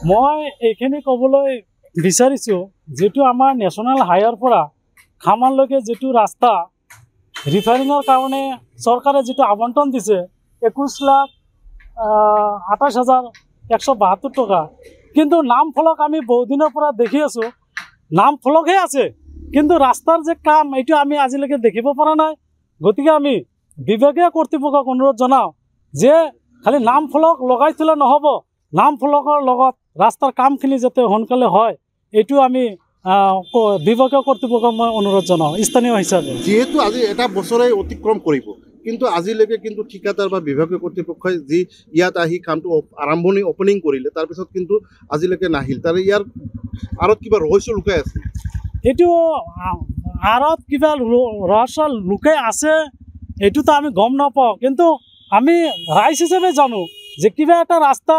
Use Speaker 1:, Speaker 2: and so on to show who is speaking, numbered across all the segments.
Speaker 1: মই এইখিনি ক'বলৈ বিচাৰিছোঁ যেটো আমাৰ নেশ্যনেল হাইৱেৰ পৰা খামাৰলৈকে যেটো ৰাস্তা ৰিফাইনিঙৰ কাৰণে চৰকাৰে যেটো আবণ্টন দিছে 21,28,172 টকা কিন্তু নাম ফলক আমি বহুদিনৰ পৰা দেখি আছোঁ নাম ফলকহে আছে কিন্তু ৰাস্তাৰ যে কাম এইটো আমি আজিলৈকে দেখিব পৰা নাই গতিকে আমি বিভাগীয় কৰ্তৃপক্ষক অনুৰোধ জনাওঁ যে খালি নাম ফলক লগাই থলে নহ'ব নাম ফলকৰ লগত ৰাস্তাৰ কামখিনি যাতে সোনকালে হয় এইটো আমি বিভাগীয় কৰ্তৃপক্ষক মই অনুৰোধ জনাওঁ স্থানীয় হিচাপে
Speaker 2: যেহেতু আজি এটা বছৰে অতিক্ৰম কৰিব কিন্তু আজিলৈকে কিন্তু ঠিকাদাৰ বা বিভাগীয় কৰ্তৃপক্ষই যি ইয়াত আহি কামটো আৰম্ভণি অপেনিং কৰিলে তাৰপিছত কিন্তু আজিলৈকে নাহিল তাৰ ইয়াৰ আঁৰত কিবা ৰহস্য লুকাই আছে
Speaker 1: এইটো আঁৰত কিবা ৰহস্য লুকাই আছে এইটোতো আমি গম নাপাওঁ কিন্তু আমি ৰাইজ হিচাপে জানো যে কিবা এটা ৰাস্তা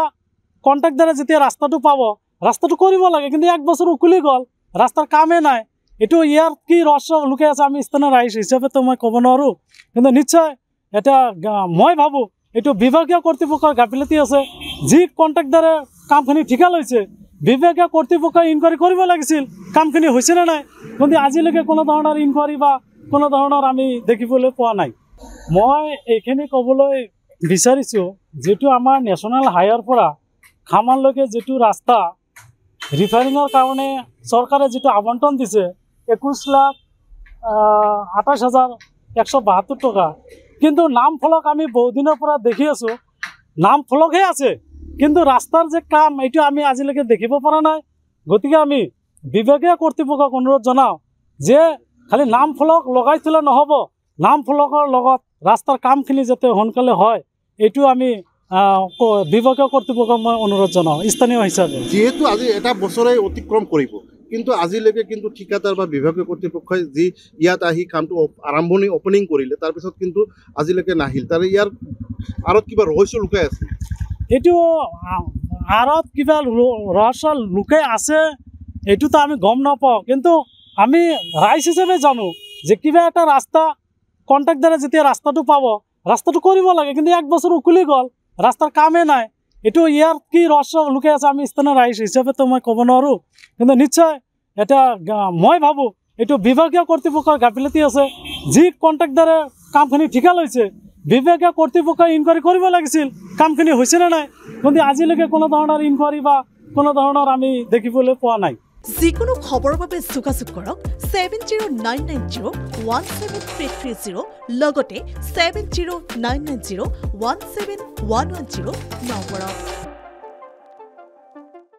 Speaker 1: কণ্ট্ৰেক্টৰে যেতিয়া ৰাস্তাটো পাব ৰাস্তাটো কৰিব লাগে কিন্তু এক বছৰ উকলি গ'ল ৰাস্তাৰ কামেই নাই এইটো ইয়াৰ কি ৰহস্য লুকাই আছে আমি স্থানীয় ৰাইজ হিচাপেতো মই ক'ব নোৱাৰোঁ কিন্তু নিশ্চয় এটা মই ভাবোঁ এইটো বিভাগীয় কৰ্তৃপক্ষৰ গাফিলতি আছে যি কণ্ট্ৰেক্টৰে কামখিনি ঠিকা লৈছে বিভাগীয় কৰ্তৃপক্ষই ইনকুৱাৰী কৰিব লাগিছিল কামখিনি হৈছেনে নাই কিন্তু আজিলৈকে কোনো ধৰণৰ ইনকুৱাৰী বা কোনো ধৰণৰ আমি দেখিবলৈ পোৱা নাই মই এইখিনি ক'বলৈ বিচাৰিছোঁ যেটো আমাৰ নেশ্যনেল হাইৱেৰ পৰা খামাৰলৈকে যেটো ৰাস্তা ৰিফাইনিঙৰ কাৰণে চৰকাৰে যেটো আবণ্টন দিছে 21,28,172 টকা কিন্তু নাম ফলক আমি বহুদিনৰ পৰা দেখি আছোঁ নাম ফলকহে আছে কিন্তু ৰাস্তাৰ যে কাম এইটো আমি আজিলৈকে দেখিব পৰা নাই গতিকে আমি বিভাগীয় কৰ্তৃপক্ষক অনুৰোধ জনাওঁ যে খালি নাম ফলক লগাই থলে নহ'ব নাম ফলকৰ লগত ৰাস্তাৰ কামখিনি যাতে সোনকালে হয় এইটো আমি বিভাগীয় কৰ্তৃপক্ষক মই অনুৰোধ জনাওঁ স্থানীয় হিচাপে
Speaker 2: যেহেতু আজি এটা বছৰে অতিক্ৰম কৰিব কিন্তু আজিলৈকে কিন্তু ঠিকাদাৰ বা বিভাগীয় কৰ্তৃপক্ষই যি ইয়াত আহি কামটো আৰম্ভণি অপেনিং কৰিলে তাৰপিছত কিন্তু আজিলৈকে নাহিল তাৰ ইয়াৰ আঁৰত কিবা ৰহস্য লুকাই আছে
Speaker 1: এইটো আঁৰত কিবা ৰহস্য লুকাই আছে এইটোতো আমি গম নাপাওঁ কিন্তু আমি ৰাইজ হিচাপে জানো যে কিবা এটা ৰাস্তা কণ্ট্ৰেক্টৰে যেতিয়া ৰাস্তাটো পাব ৰাস্তাটো কৰিব লাগে কিন্তু এক বছৰ উকলি গ'ল ৰাস্তাৰ কামেই নাই এইটো ইয়াৰ কি ৰহস্য লুকাই আছে আমি স্থানীয় ৰাইজ হিচাপেতো মই ক'ব নোৱাৰোঁ কিন্তু নিশ্চয় এটা মই ভাবোঁ এইটো বিভাগীয় কৰ্তৃপক্ষৰ গাফিলতি আছে যি কণ্ট্ৰেক্টৰে কামখিনি ঠিকা লৈছে বিভাগীয় কৰ্তৃপক্ষই ইনকুৱাৰী কৰিব লাগিছিল কামখিনি হৈছেনে নাই কিন্তু আজিলৈকে কোনো ধৰণৰ ইনকুৱাৰী বা কোনো ধৰণৰ আমি দেখিবলৈ পোৱা নাই
Speaker 3: যিকোনো খবৰৰ বাবে যোগাযোগ কৰক 7099017330 লগতে 7099017110 নম্বৰত